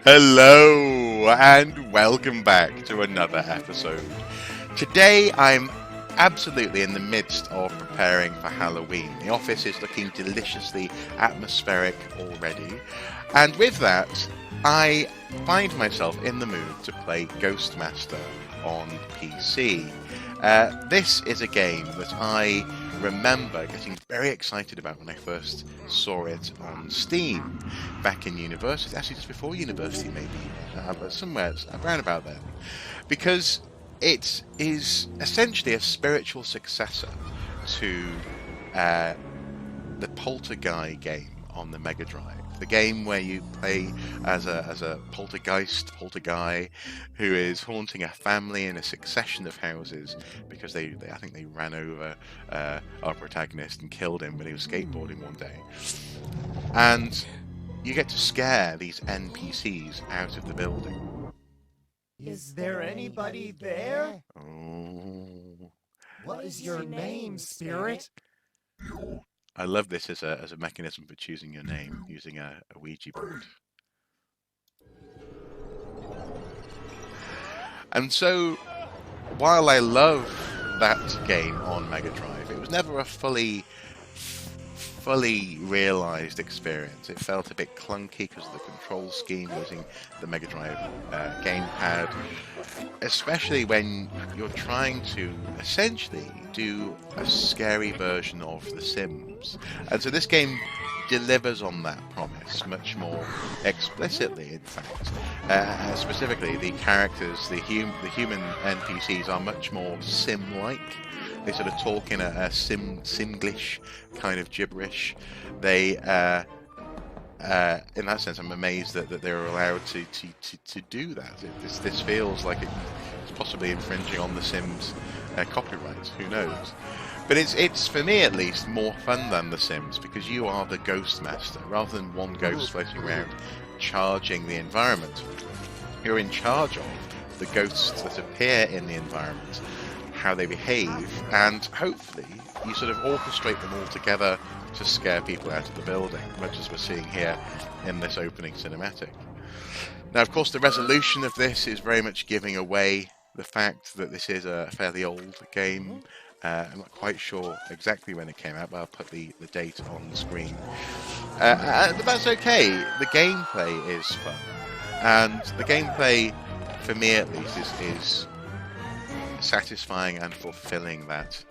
Hello and welcome back to another episode. Today I'm absolutely in the midst of preparing for Halloween. The office is looking deliciously atmospheric already, and with that, I find myself in the mood to play Ghostmaster on PC. This is a game that I remember getting very excited about when I first saw it on Steam back in university, actually just before university maybe, but somewhere around about then, because it is essentially a spiritual successor to uh, the Poulterguy game on the Megadrive. The game where you play as a polterguy, who is haunting a family in a succession of houses because I think they ran over our protagonist and killed him when he was skateboarding one day, and you get to scare these NPCs out of the building. Is there anybody there? Oh, What is your name, spirit? I love this as a mechanism for choosing your name using a Ouija board. And so, while I love that game on Mega Drive, it was never a fully realized experience. It felt a bit clunky because of the control scheme using the Mega Drive gamepad, especially when you're trying to essentially do a scary version of The Sims. And so this game delivers on that promise much more explicitly, in fact. Specifically, the characters, the human NPCs are much more sim-like. They sort of talk in a Simglish kind of gibberish. They, in that sense, I'm amazed that they're allowed to do that. This feels like it's possibly infringing on the Sims copyright. Who knows? But it's for me at least more fun than The Sims because you are the ghost master rather than one ghost floating around charging the environment. You're in charge of the ghosts that appear in the environment, how they behave, and hopefully you sort of orchestrate them all together to scare people out of the building, much as we're seeing here in this opening cinematic. Now, of course, the resolution of this is very much giving away the fact that this is a fairly old game. I'm not quite sure exactly when it came out, but I'll put the date on the screen. But that's okay. The gameplay is fun. And the gameplay, for me at least, is satisfying and fulfilling that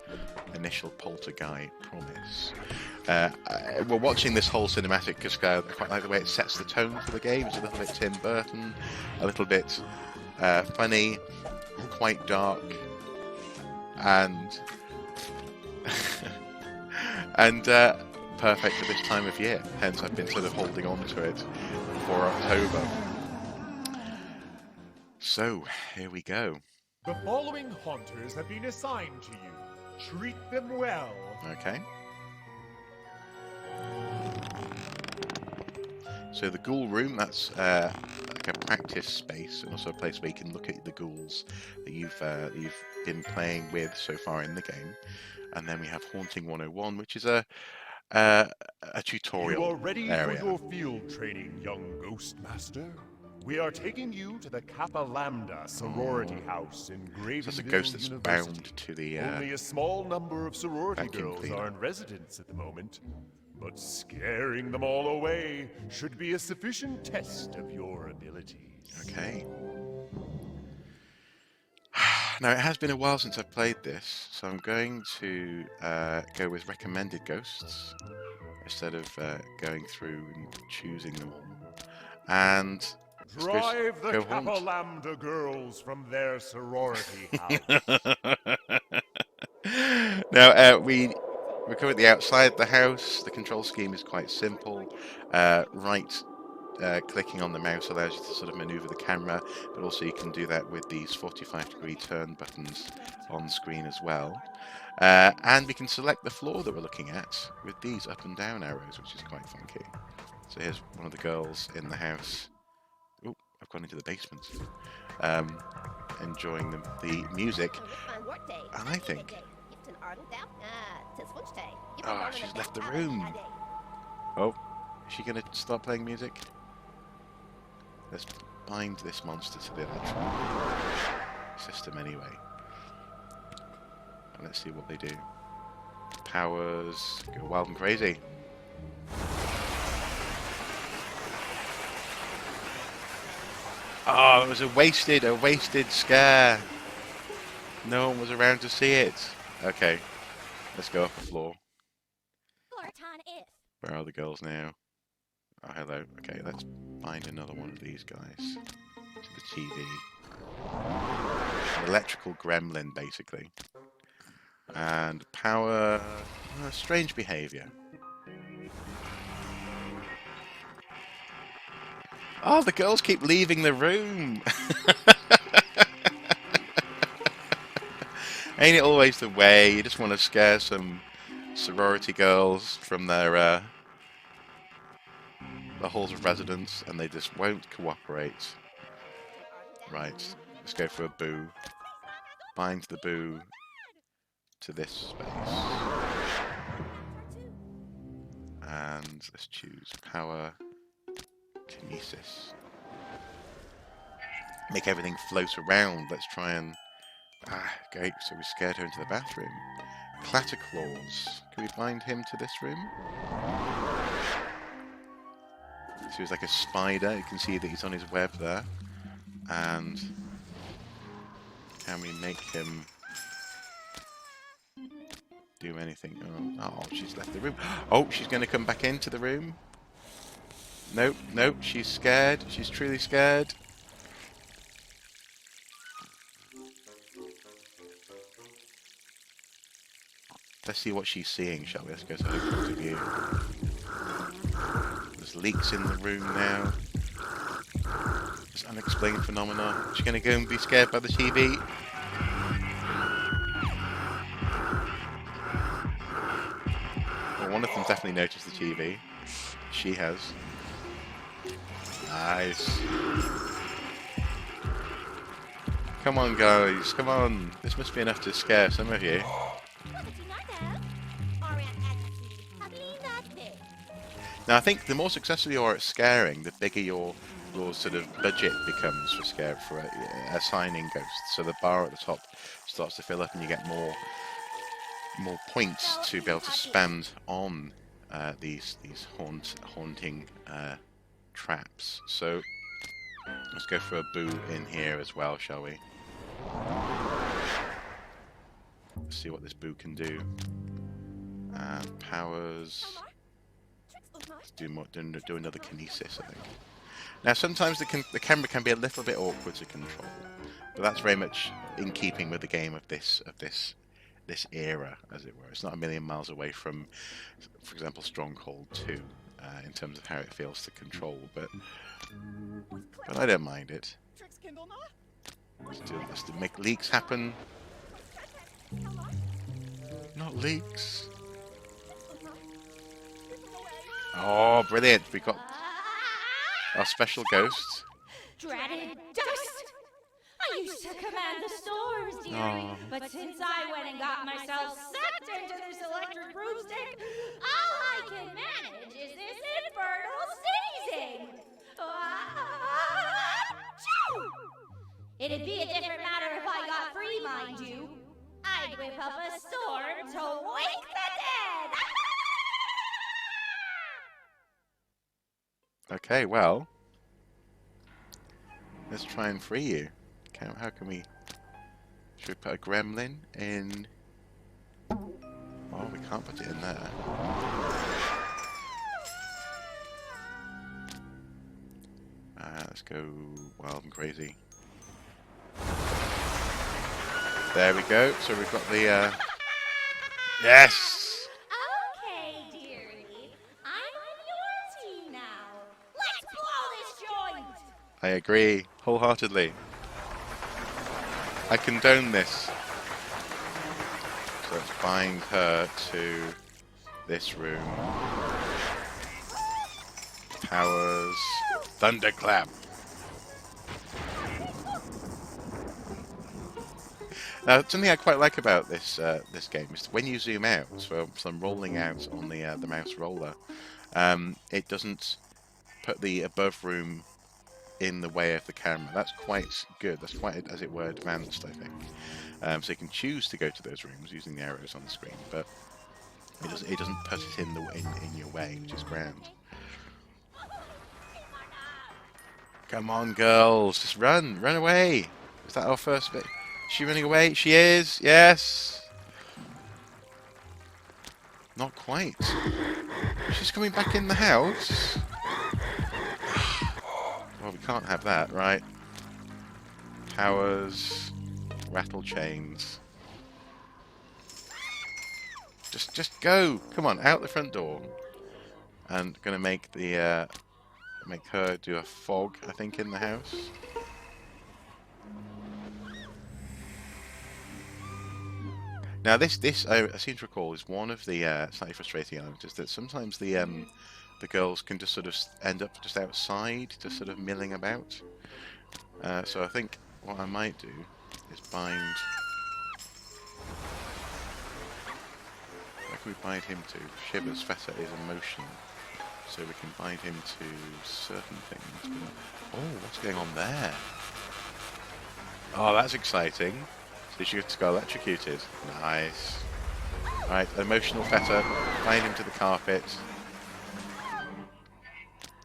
initial Poulterguy promise. We're watching this whole cinematic because I quite like the way it sets the tone for the game. It's a little bit Tim Burton, a little bit funny, quite dark, and and perfect for this time of year. Hence, I've been sort of holding on to it for October. So, here we go. The following haunters have been assigned to you. Treat them well. Okay. So the ghoul room, that's like a practice space and also a place where you can look at the ghouls that you've been playing with so far in the game. And then we have Haunting 101, which is a tutorial You are ready area. for your field training, young Ghostmaster. We are taking you to the Kappa Lambda sorority house in Gravenville So that's a ghost that's University. bound to the Only a small number of sorority vacuum girls cleaner. are in residence at the moment, but scaring them all away should be a sufficient test of your abilities. Okay. Now, it has been a while since I've played this, so I'm going to go with recommended ghosts instead of going through and choosing them all. And Drive the go Kappa haunt. Lambda girls from their sorority house. Now, we're currently outside the house. The control scheme is quite simple. Clicking on the mouse allows you to sort of maneuver the camera, but also you can do that with these 45-degree turn buttons on screen as well. And we can select the floor that we're looking at with these up and down arrows, which is quite funky. So here's one of the girls in the house. Oh, I've gone into the basement. Enjoying the music. And I think... Oh, she's left the room. Oh, is she going to start playing music? Let's bind this monster to the electrical system anyway. And let's see what they do. Powers go wild and crazy. Oh, it was a wasted scare. No one was around to see it. Okay, let's go up the floor. Where are the girls now? Oh, hello. Okay, let's find another one of these guys to the TV. An electrical gremlin, basically. And power... strange behaviour. Oh, the girls keep leaving the room! Ain't it always the way? You just want to scare some sorority girls from their the halls of residence, and they just won't cooperate. Right, let's go for a boo. Bind the boo to this space. And let's choose power, kinesis. Make everything float around. Let's try and... okay, so we scared her into the bathroom. Clatterclaws. Can we bind him to this room? So he's like a spider. You can see that he's on his web there. And can we make him do anything? Oh, she's left the room. Oh, she's going to come back into the room. Nope, nope, she's scared. She's truly scared. Let's see what she's seeing, shall we? Let's go to her point of view. There's leaks in the room now. There's unexplained phenomena. She's going to go and be scared by the TV. Well, one of them definitely noticed the TV. She has. Nice. Come on, guys. Come on. This must be enough to scare some of you. Now, I think the more successful you are at scaring, the bigger your sort of budget becomes for assigning ghosts. So the bar at the top starts to fill up, and you get more points to be able to spend on these haunting traps. So let's go for a boo in here as well, shall we? Let's see what this boo can do. Powers. Let's do another kinesis, I think. Now, sometimes the camera can be a little bit awkward to control, but that's very much in keeping with the game of this era, as it were. It's not a million miles away from, for example, Stronghold 2, in terms of how it feels to control, but I don't mind it. Let's make leaks happen. Not leaks. Oh, brilliant! We got our special ghost. Dreaded dust! I used to command the storms, dearie, but since I went and got myself sucked into this electric broomstick, all I can manage is this infernal sneezing! It'd be a different matter if I got free, mind you. I'd whip up a storm to wake the dead! Okay, well, let's try and free you. How can we... Should we put a gremlin in... Oh, we can't put it in there. Let's go wild and crazy. There we go. So we've got the... Yes! Okay, dearie. I'm on your team now. Let's blow this joint! I agree, wholeheartedly. I condone this. So let's bind her to this room. Powers. Thunderclap. Now, something I quite like about this this game is when you zoom out, so I'm rolling out on the mouse roller, it doesn't put the above room in the way of the camera. That's quite good. That's quite, as it were, advanced, I think. So you can choose to go to those rooms using the arrows on the screen, but it doesn't put it in your way, which is grand. Come on, girls, just run away. Is that our first bit? Is she running away? She is. Yes. Not quite. She's coming back in the house. Well, we can't have that, right? Powers, rattle chains. Just go. Come on, out the front door. And gonna make the make her do a fog, I think, in the house. Now this I seem to recall is one of the slightly frustrating elements, is that sometimes the girls can just sort of end up just outside, just sort of milling about. So I think what I might do is bind. Where can we bind him to? Shiver's fetter is emotion, so we can bind him to certain things. But, oh, what's going on there? Oh, that's exciting. So she gets to go electrocuted. Nice. Right, emotional fetter. Bind him to the carpet.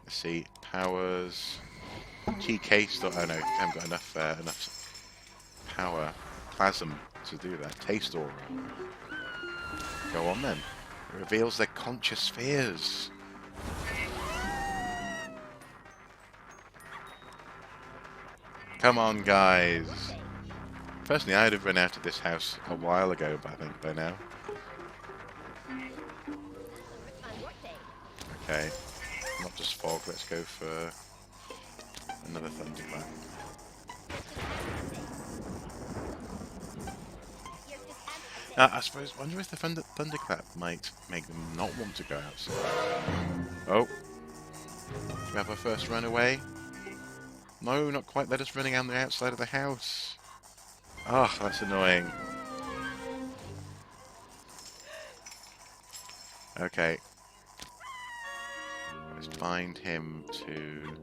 Let's see. Powers. Key case. Oh no, I haven't got enough power. Plasm to do that. Taste aura. Go on then. It reveals their conscious spheres. Come on, guys. Personally, I'd have run out of this house a while ago, but I think by now. Okay. Not just fog, let's go for another thunderclap. I suppose, wonder if the thunderclap might make them not want to go outside. Oh. Do we have our first runaway? No, not quite. Let us running on the outside of the house. Ah, oh, that's annoying. Okay. Let's bind him to...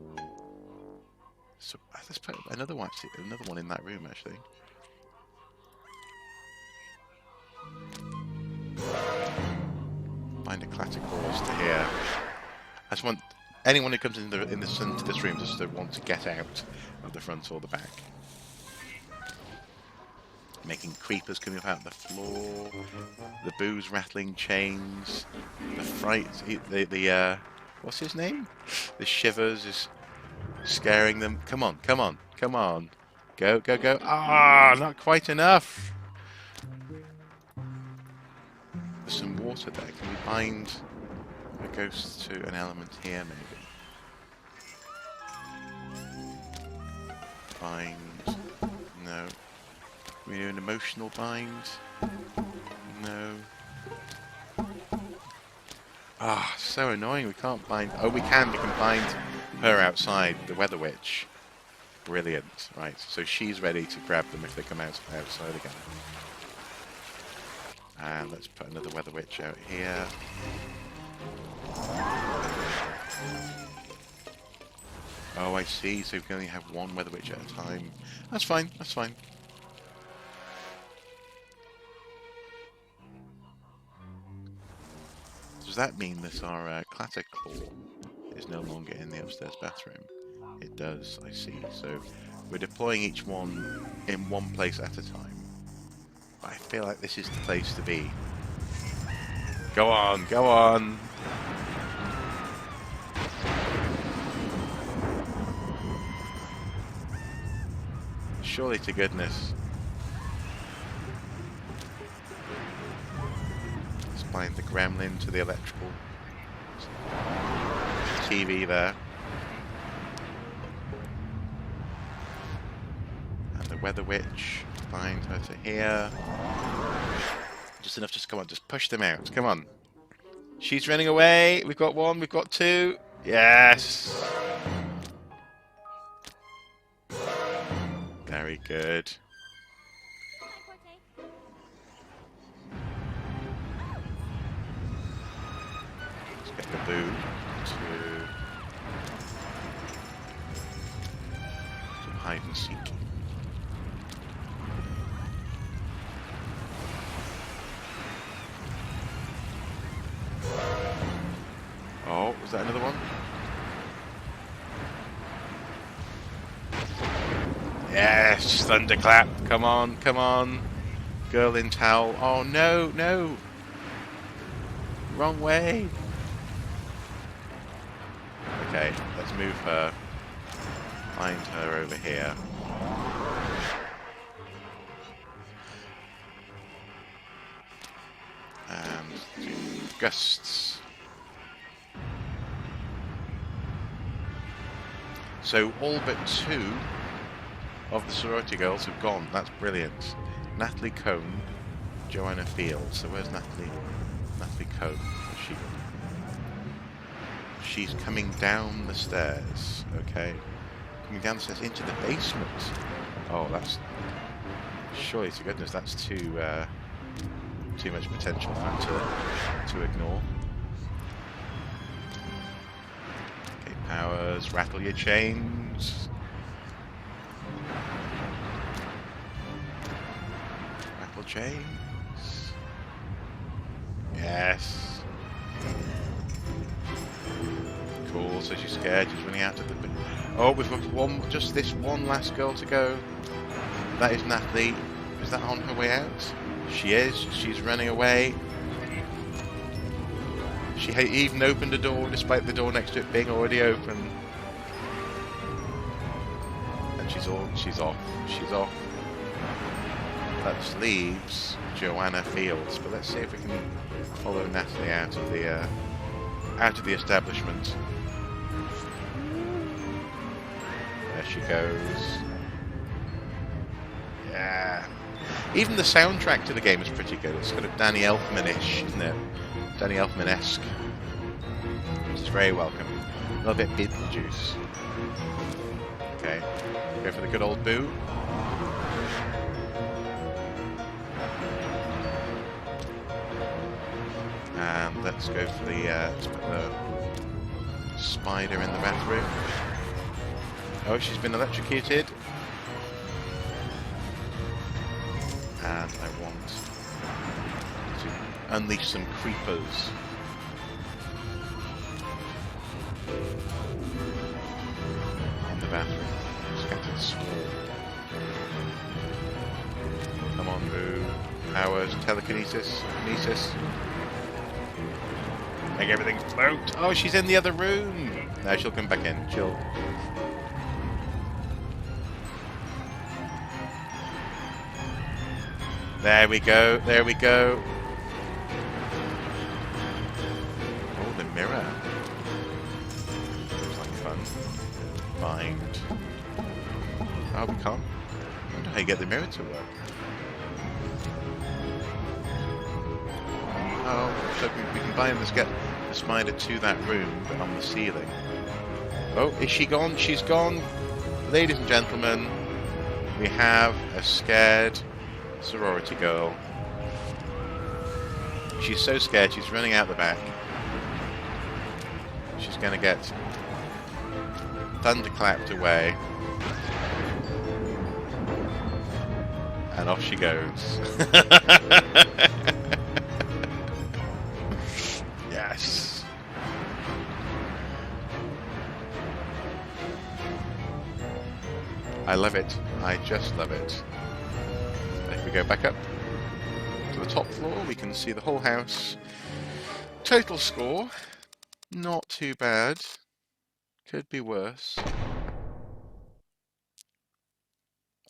So, let's put another one in that room, actually. Bind a claticores to here. I just want anyone who comes into this room just to want to get out of the front or the back. Making creepers coming up out of the floor, the booze rattling chains, the fright, the what's his name? The shivers is scaring them. Come on, come on, come on. Go, go, go. Ah, not quite enough. There's some water there. Can we bind a ghost to an element here, maybe? Bind. No. We do an emotional bind. No. Ah, so annoying. We can't bind. Oh, we can. We can bind her outside, the Weather Witch. Brilliant. Right. So she's ready to grab them if they come outside again. And let's put another Weather Witch out here. Oh, I see. So we can only have one Weather Witch at a time. That's fine. That's fine. Does that mean that our Claticlaw is no longer in the upstairs bathroom? It does, I see. So we're deploying each one in one place at a time. But I feel like this is the place to be. Go on, go on! Surely to goodness. Bind the gremlin to the electrical TV there. And the Weather Witch, bind her to here. Just enough, just come on, just push them out, come on. She's running away, we've got one, we've got two. Yes! Very good. The boo to hide and seek. Oh, was that another one? Yes, thunderclap. Come on, come on. Girl in towel. Oh no, no. Wrong way. Okay, let's move her. Find her over here. And do gusts. So all but 2 of the sorority girls have gone. That's brilliant. Natalie Cone, Joanna Fields. So where's Natalie? Natalie Cone. Where's she gone? She's coming down the stairs. Okay. Coming down the stairs into the basement. Oh, that's... Surely to goodness, that's too much potential for her to ignore. Okay, powers, rattle your chains. Rattle chains. Yes. Cool, so she's scared, she's running out to the... Oh, we've got just this one last girl to go. That is Natalie. Is that on her way out? She is. She's running away. She even opened a door despite the door next to it being already open. And she's off. She's off. That just leaves Joanna Fields. But let's see if we can follow Natalie out of the establishment. There she goes. Yeah. Even the soundtrack to the game is pretty good. It's kind of Danny Elfman-ish, isn't it? Danny Elfman-esque. Which is very welcome. A little bit Beetlejuice. Okay. Go for the good old boo. And let's go for the, let's put the spider in the bathroom. Oh, she's been electrocuted. And I want to unleash some creepers. In the bathroom. Scattered swarm. Come on, Boo. Powers, telekinesis, kinesis. Make everything float. Oh, she's in the other room. No, she'll come back in. She'll... There we go, there we go. Oh, the mirror. Looks like fun. Find. Oh, we can't. I wonder how you get the mirror to work. Oh, so we can buy and just get the spider to that room, but on the ceiling. Oh, is she gone? She's gone. Ladies and gentlemen, we have a scared sorority girl. She's so scared she's running out the back. She's going to get thunderclapped away. And off she goes. Yes. I love it. I just love it. If we go back up to the top floor, we can see the whole house. Total score, not too bad. Could be worse.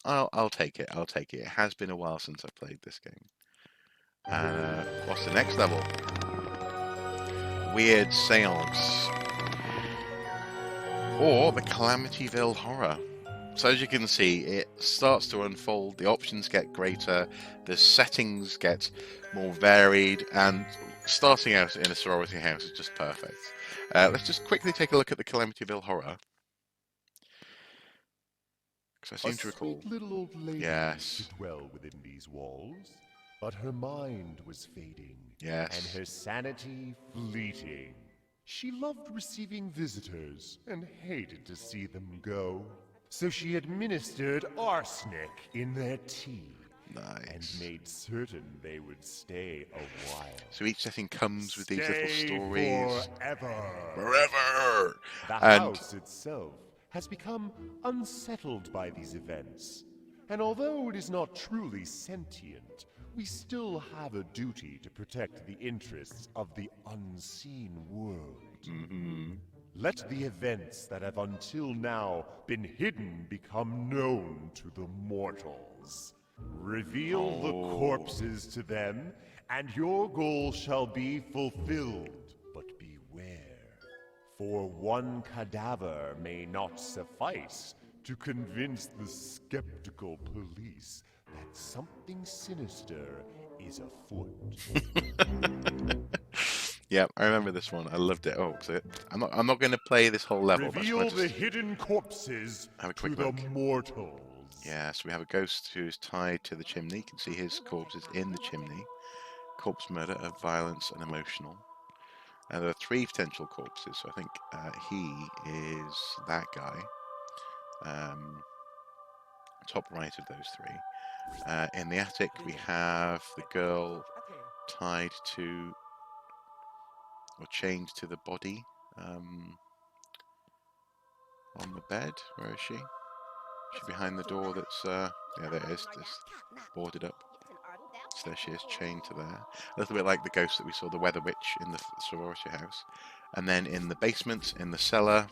I'll take it. I'll take it. It has been a while since I've played this game. And what's the next level? Weird Seance. Or the Calamityville Horror. So as you can see, it starts to unfold, the options get greater, the settings get more varied, and starting out in a sorority house is just perfect. Let's just quickly take a look at the Calamityville Horror. Because I seem to recall... Sweet little old lady Yes. used to dwell within these walls, but her mind was fading, Yes. and her sanity fleeting. She loved receiving visitors and hated to see them go. So she administered arsenic in their tea. And Nice. made certain they would stay a while. So each setting comes with these little Stay stories. forever. Forever! The And house itself has become unsettled by these events. And although it is not truly sentient, we still have a duty to protect the interests of the unseen world. Let the events that have until now been hidden become known to the mortals. Reveal the corpses to them, and your goal shall be fulfilled. But beware, for one cadaver may not suffice to convince the skeptical police that something sinister is afoot. yeah, I remember this one. I loved it. Oh, so I'm not going to play this whole level. Reveal but the hidden corpses have a to quick the look. mortals. Yeah, so we have a ghost who is tied to the chimney. You can see his corpse is in the chimney. Corpse murder of violence and emotional. And there are 3 potential corpses. So I think he is that guy. Top right of those 3. In the attic, we have the girl tied to or chained to the body on the bed. Where is she? She behind the door that's, yeah, there it is, just boarded up. So there she is, chained to there. A little bit like the ghost that we saw, the Weather Witch, in the sorority house. And then in the basement, in the cellar,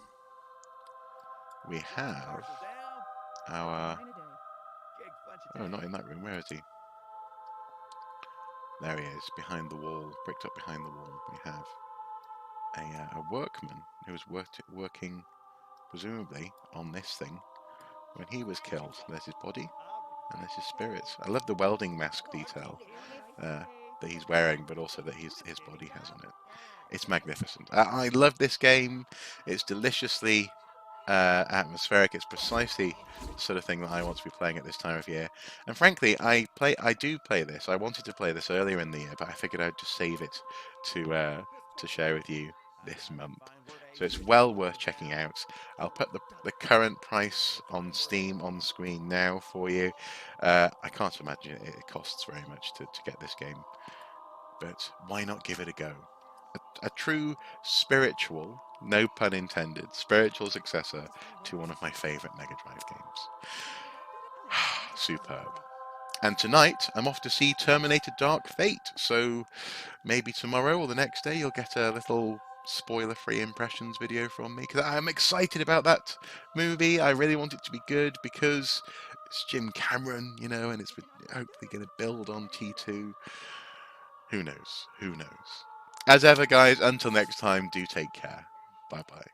we have our... Oh, not in that room. Where is he? There he is, behind the wall, bricked up behind the wall. We have a workman who was working, presumably, on this thing when he was killed. There's his body, and there's his spirits. I love the welding mask detail that he's wearing, but also that his body has on it. It's magnificent. I love this game. It's deliciously atmospheric. It's precisely the sort of thing that I want to be playing at this time of year. And frankly, I do play this. I wanted to play this earlier in the year, but I figured I'd just save it to share with you this month. So it's well worth checking out. I'll put the current price on Steam on screen now for you. I can't imagine it costs very much to get this game, but why not give it a go? A true spiritual, no pun intended, spiritual successor to one of my favourite Megadrive games. Superb. And tonight, I'm off to see Terminator Dark Fate, so maybe tomorrow or the next day you'll get a little spoiler-free impressions video from me, because I'm excited about that movie. I really want it to be good because it's Jim Cameron, you know, and it's hopefully going to build on T2. Who knows? Who knows? As ever, guys, until next time, do take care. Bye-bye.